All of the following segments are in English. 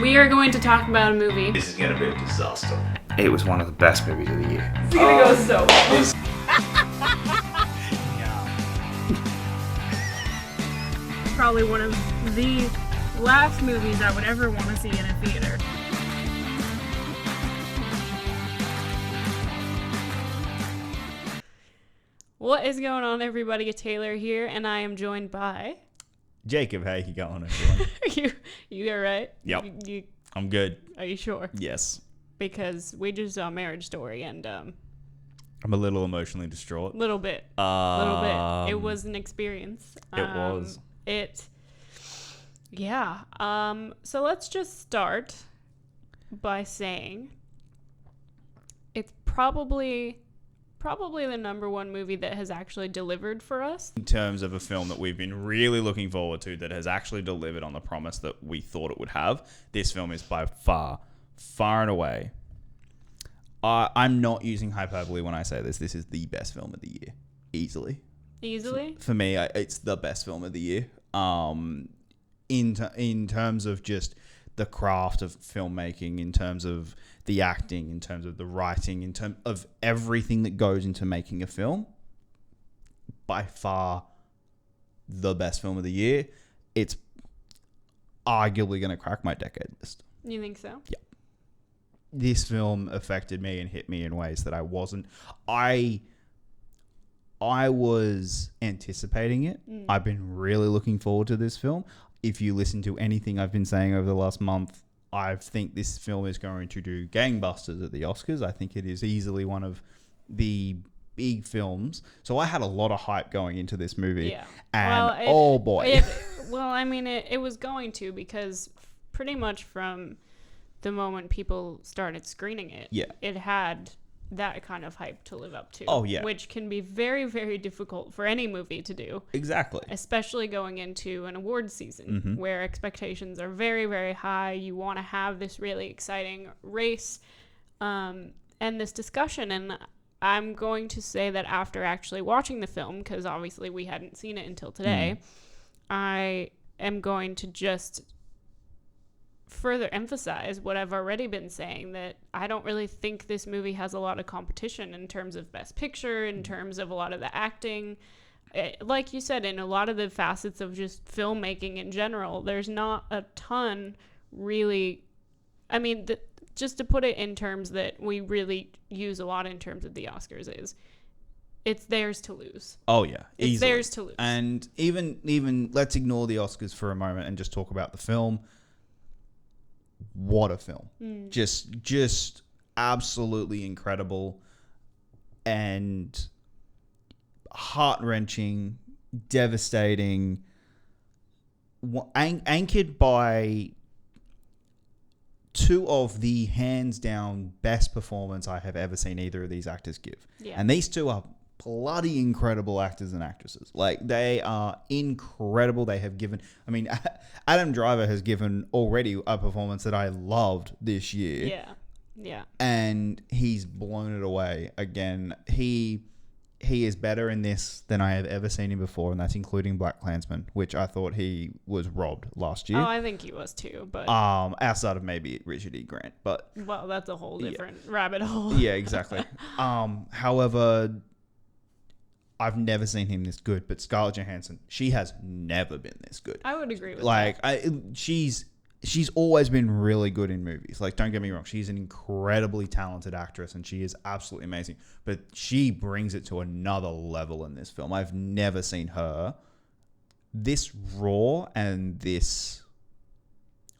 We are going to talk about a movie. This is going to be a disaster. It was one of the best movies of the year. It's gonna go so well. Probably one of the last movies I would ever want to see in a theater. What is going on, everybody? Taylor here, and I am joined by... Jacob, how you going, everyone? you all right? Yep. I'm good. Are you sure? Yes. Because we just saw Marriage Story, and I'm a little emotionally distraught. little bit. It was an experience. It was. So let's just start by saying it's probably the number one movie that has actually delivered for us. In terms of a film that we've been really looking forward to that has actually delivered on the promise that we thought it would have, this film is by far and away. I'm not using hyperbole when I say this. This is the best film of the year. Easily? For me, it's the best film of the year. In terms of just the craft of filmmaking, in terms of the acting, in terms of the writing, in terms of everything that goes into making a film, by far the best film of the year. It's arguably going to crack my decade list. You think so? Yeah. This film affected me and hit me in ways that I wasn't. I was anticipating it. I've been really looking forward to this film. If you listen to anything I've been saying over the last month, I think this film is going to do gangbusters at the Oscars. I think it is easily one of the big films. So I had a lot of hype going into this movie. Yeah. And it was going to, because pretty much from the moment people started screening it, it had that kind of hype to live up to. Oh, yeah. Which can be very, very difficult for any movie to do. Exactly. Especially going into an awards season where expectations are very, very high. You want to have this really exciting race and this discussion. And I'm going to say that after actually watching the film, because obviously we hadn't seen it until today, I am going to just further emphasize what I've already been saying, that I don't really think this movie has a lot of competition in terms of Best Picture, in terms of a lot of the acting. Like you said, in a lot of the facets of just filmmaking in general, there's not a ton really. I mean, just to put it in terms that we really use a lot in terms of the Oscars, is it's theirs to lose. Oh, yeah. It's easily. theirs to lose. And even let's ignore the Oscars for a moment and just talk about the film. What a film. Just absolutely incredible and heart-wrenching, devastating, anchored by two of the hands-down best performance I have ever seen either of these actors give. Yeah. And these two are bloody incredible actors and actresses. Like, they are incredible. They have given, I mean, Adam Driver has given already a performance that I loved this year. Yeah. And he's blown it away again. He is better in this than I have ever seen him before, and that's including BlacKkKlansman, which I thought he was robbed last year. Oh, I think he was too, but outside of maybe Richard E. Grant, but well, that's a whole different rabbit hole. Yeah, exactly. However, I've never seen him this good, but Scarlett Johansson, she has never been this good. I would agree with that. She's always been really good in movies. Like, don't get me wrong, she's an incredibly talented actress and she is absolutely amazing. But she brings it to another level in this film. I've never seen her this raw and this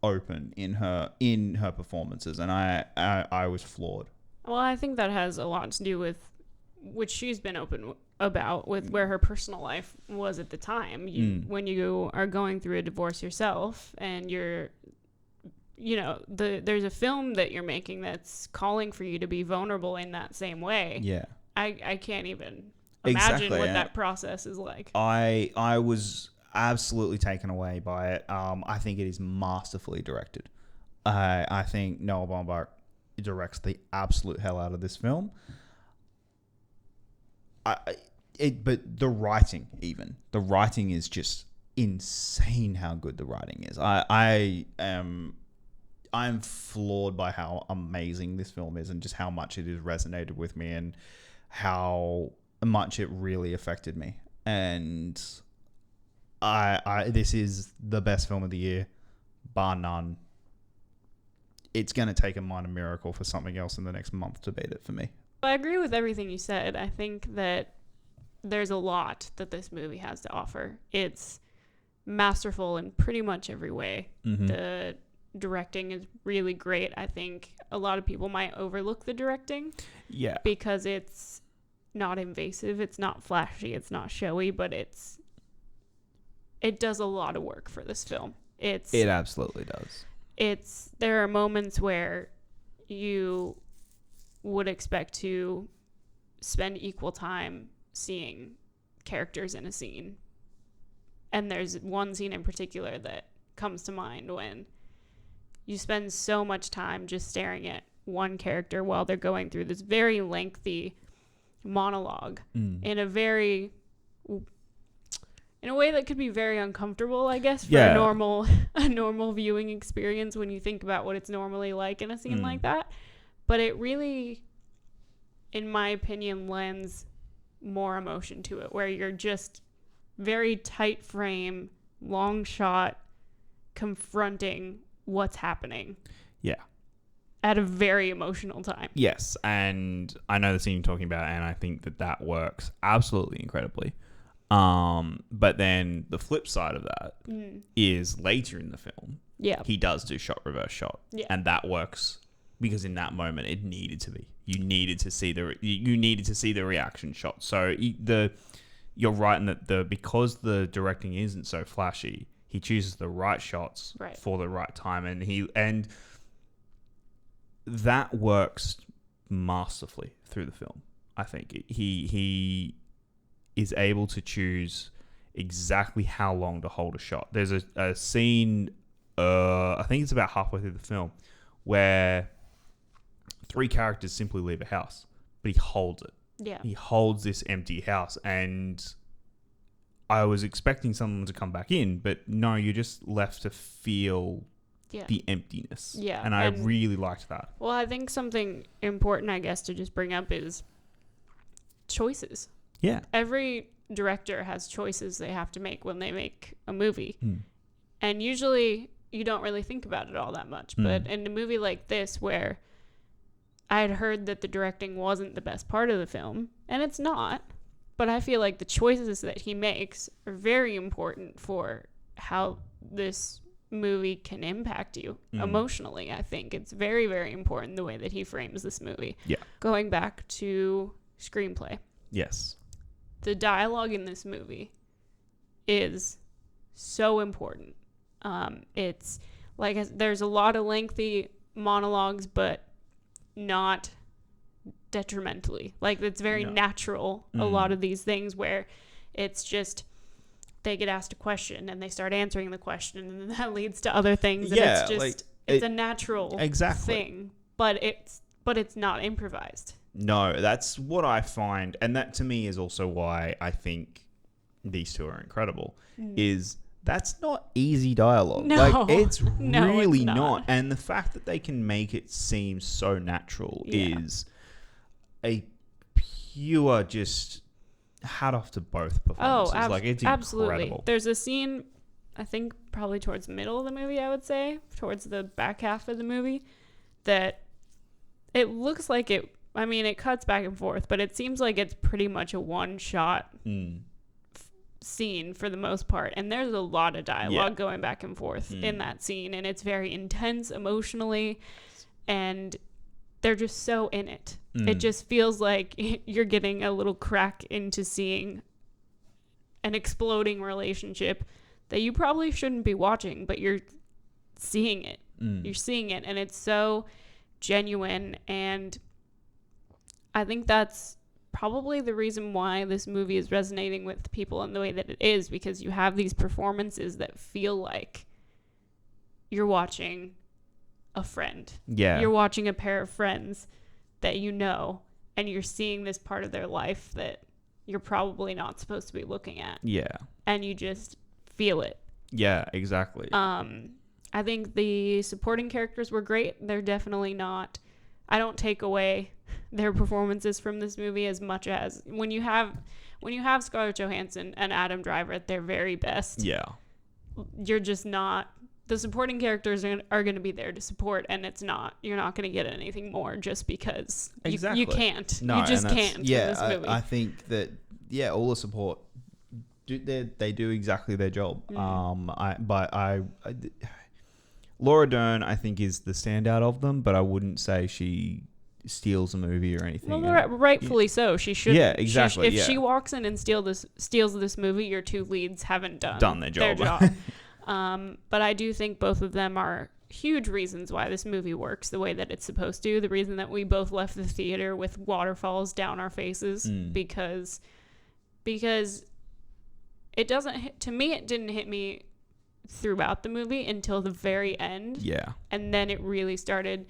open in her performances, and I was floored. Well, I think that has a lot to do with, which she's been open about, with where her personal life was at the time. When you are going through a divorce yourself and there's a film that you're making that's calling for you to be vulnerable in that same way. Yeah. I can't even imagine what that process is like. I was absolutely taken away by it. I think it is masterfully directed. I think Noah Baumbach directs the absolute hell out of this film. But the writing is just insane how good the writing is. I am I'm floored by how amazing this film is and just how much it has resonated with me and how much it really affected me. And this is the best film of the year, bar none. It's going to take a minor miracle for something else in the next month to beat it for me. I agree with everything you said. I think that there's a lot that this movie has to offer. It's masterful in pretty much every way. Mm-hmm. The directing is really great. I think a lot of people might overlook the directing. Yeah. Because it's not invasive, it's not flashy, it's not showy, but it does a lot of work for this film. It absolutely does. There are moments where you would expect to spend equal time seeing characters in a scene. And there's one scene in particular that comes to mind when you spend so much time just staring at one character while they're going through this very lengthy monologue in a way that could be very uncomfortable, I guess, for a normal viewing experience when you think about what it's normally like in a scene like that. But it really, in my opinion, lends more emotion to it, where you're just very tight frame, long shot, confronting what's happening. Yeah. At a very emotional time. Yes, and I know the scene you're talking about, and I think that works absolutely incredibly. But then the flip side of that is later in the film. Yeah. He does do shot reverse shot. Yeah. And that works because in that moment it needed to be. You needed to see the reaction shot. So you're right in that because the directing isn't so flashy, he chooses the right shots for the right time, and that works masterfully through the film. I think he is able to choose exactly how long to hold a shot. There's a scene, I think it's about halfway through the film, where 3 characters simply leave a house, but he holds it. Yeah. He holds this empty house, and I was expecting someone to come back in, but no, you're just left to feel the emptiness. Yeah. And I really liked that. Well, I think something important, I guess, to just bring up is choices. Yeah. Every director has choices they have to make when they make a movie. And usually you don't really think about it all that much. But in a movie like this, where I had heard that the directing wasn't the best part of the film, and it's not, but I feel like the choices that he makes are very important for how this movie can impact you emotionally. I think it's very, very important the way that he frames this movie. Yeah. Going back to Screenplay. Yes. The dialogue in this movie is so important. It's like there's a lot of lengthy monologues, but not detrimentally. Like it's very natural. A lot of these things where it's just they get asked a question and they start answering the question, and then that leads to other things. And it's just it's a natural thing, but it's not improvised. No, that's what I find, and that to me is also why I think these two are incredible, is that's not easy dialogue. No. Like, it's No, really it's not. And the fact that they can make it seem so natural is a pure just hat off to both performances. It's absolutely. incredible. There's a scene, I think probably towards the middle of the movie, I would say, towards the back half of the movie, that it looks like it cuts back and forth, but it seems like it's pretty much a one-shot scene for the most part. And there's a lot of dialogue going back and forth in that scene, and it's very intense emotionally, and they're just so in it. It just feels like you're getting a little crack into seeing an exploding relationship that you probably shouldn't be watching, but you're seeing it. You're seeing it, and it's so genuine, and I think that's probably the reason why this movie is resonating with people in the way that it is, because you have these performances that feel like you're watching a friend. Yeah. You're watching a pair of friends that you know, and you're seeing this part of their life that you're probably not supposed to be looking at. Yeah. And you just feel it. Yeah, exactly. I think the supporting characters were great. They're definitely not, I don't take away their performances from this movie as much as when you have Scarlett Johansson and Adam Driver at their very best. Yeah. You're just not, the supporting characters are going to be there to support, and you're not going to get anything more just because Exactly. you can't. No, you just and can't Yeah, in this movie. I think that all the support they do exactly their job. Laura Dern, I think, is the standout of them, but I wouldn't say she steals a movie or anything. Well, rightfully so. She should. Yeah, exactly. If she walks in and steals this movie, your two leads haven't done their job. But I do think both of them are huge reasons why this movie works the way that it's supposed to. The reason that we both left the theater with waterfalls down our faces because it doesn't hit, to me, it didn't hit me throughout the movie until the very end. Yeah. And then it really started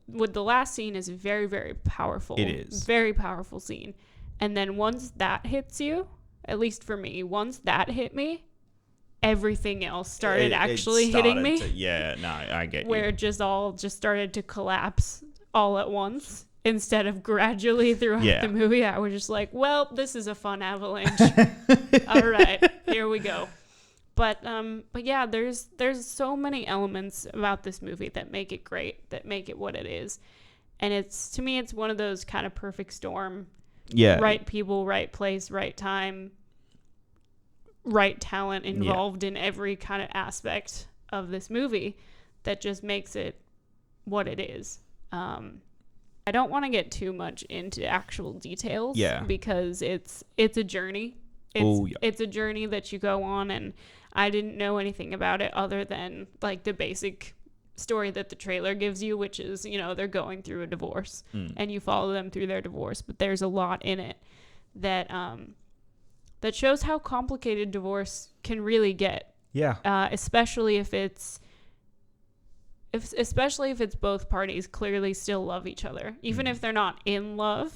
with the last scene is very, very powerful. It is. Very powerful scene. And then once that hits you, at least for me, once that hit me, everything else started hitting me. I get where you. it just started to collapse all at once instead of gradually throughout the movie. I was just like, well, this is a fun avalanche. All right, here we go. But yeah, there's so many elements about this movie that make it great, that make it what it is. And to me, it's one of those kind of perfect storm. Yeah. Right people, right place, right time, right talent involved in every kind of aspect of this movie that just makes it what it is. I don't want to get too much into actual details because it's a journey. It's a journey that you go on, and I didn't know anything about it other than like the basic story that the trailer gives you, which is, they're going through a divorce and you follow them through their divorce. But there's a lot in it that that shows how complicated divorce can really get. Yeah. Especially if it's both parties clearly still love each other. Even if they're not in love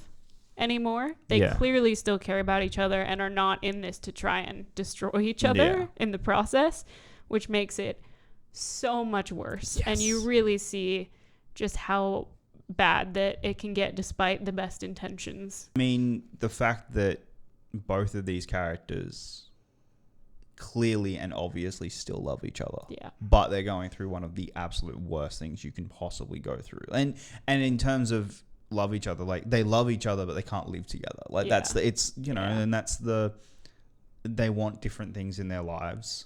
anymore, they clearly still care about each other and are not in this to try and destroy each other in the process, which makes it so much worse. Yes. And you really see just how bad that it can get despite the best intentions. I mean, the fact that both of these characters clearly and obviously still love each other. Yeah. But they're going through one of the absolute worst things you can possibly go through. And in terms of love each other, like they love each other but they can't live together. Like that's and that's they want different things in their lives,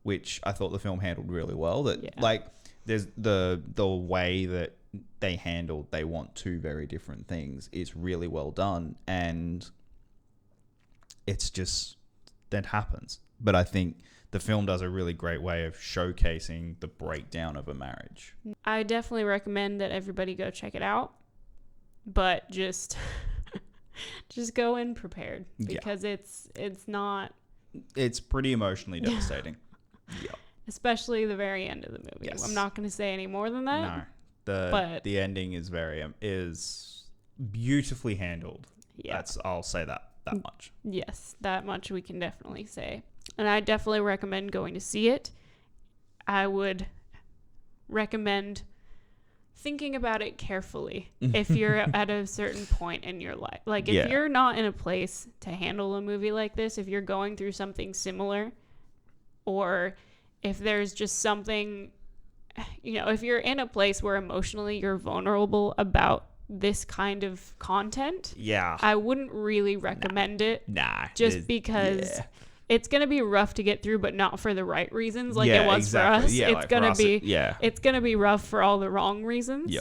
which I thought the film handled really well. That like there's the way that they want two very different things is really well done, and it's just that happens. But I think the film does a really great way of showcasing the breakdown of a marriage. I definitely recommend that everybody go check it out, but just go in prepared because it's pretty emotionally devastating. Yeah. Especially the very end of the movie. Yes. I'm not going to say any more than that. No. The ending is is beautifully handled. Yeah. I'll say that much. Yes, that much we can definitely say. And I definitely recommend going to see it. I would recommend thinking about it carefully if you're at a certain point in your life. Like if you're not in a place to handle a movie like this, if you're going through something similar, or if there's just something, if you're in a place where emotionally you're vulnerable about this kind of content, I wouldn't really recommend it. Just because it's going to be rough to get through, but not for the right reasons like it was for us. It's going to be rough for all the wrong reasons.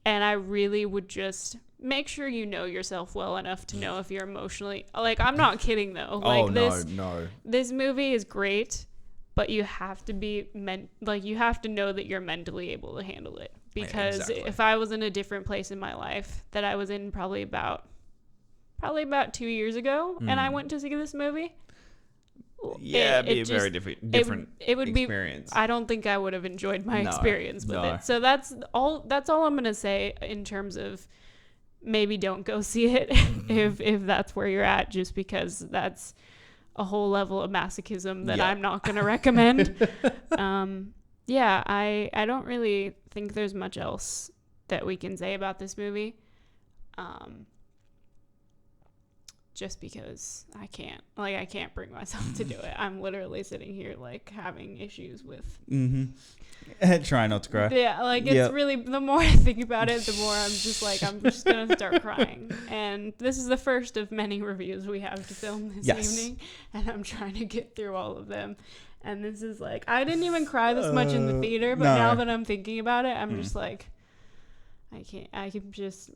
And I really would just make sure you know yourself well enough to know if you're emotionally, like, I'm not kidding though. Like this movie is great, but you have to be you have to know that you're mentally able to handle it. Because if I was in a different place in my life that I was in probably about 2 years ago, and I went to see this movie, it'd be a very different it would experience. I don't think I would have enjoyed my experience with it. So that's all I'm gonna say in terms of maybe don't go see it if that's where you're at, just because that's a whole level of masochism that I'm not gonna recommend. yeah, I don't really think there's much else that we can say about this movie. Just because I can't bring myself to do it. I'm literally sitting here like having issues with. Try not to cry. Yeah, like it's really, the more I think about it, the more I'm just gonna start crying. And this is the first of many reviews we have to film this evening, and I'm trying to get through all of them. And this is like, I didn't even cry this much in the theater, but now that I'm thinking about it, I'm just like, I can just.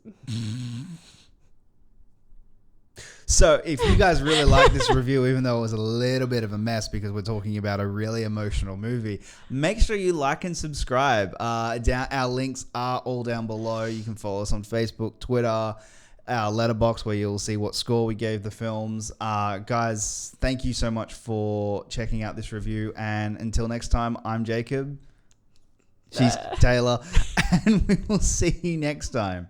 So if you guys really like this review, even though it was a little bit of a mess because we're talking about a really emotional movie, make sure you like and subscribe. Our links are all down below. You can follow us on Facebook, Twitter, our letterbox where you'll see what score we gave the films. Guys, thank you so much for checking out this review. And until next time, I'm Jacob. She's Taylor. And we will see you next time.